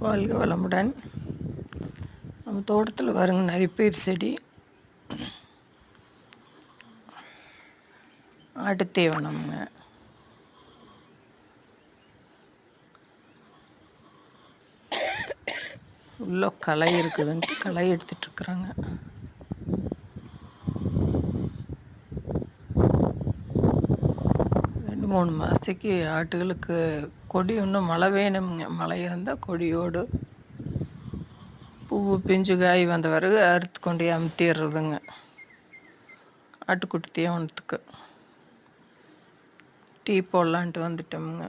வாழ்க வளமுடன். நம்ம தோட்டத்தில் பாருங்க நரிப்பயிர் செடி, ஆட்டுத்தீவனம்ங்க. உள்ள களை இருக்குதுன்ட்டு களை எடுத்துட்ருக்குறாங்க. ரெண்டு 3 மாதத்துக்கு ஆட்டுகளுக்கு கொடி இன்னும் மழை வேணுங்க. மழை இருந்தால் கொடியோடு பூவு பிஞ்சு காய் வந்த பிறகு அறுத்து கொண்டு அமுத்திடுறதுங்க. ஆட்டுக்குட்டி தீவனத்துக்கு டீ போடலான்ட்டு வந்துட்டோமுங்க.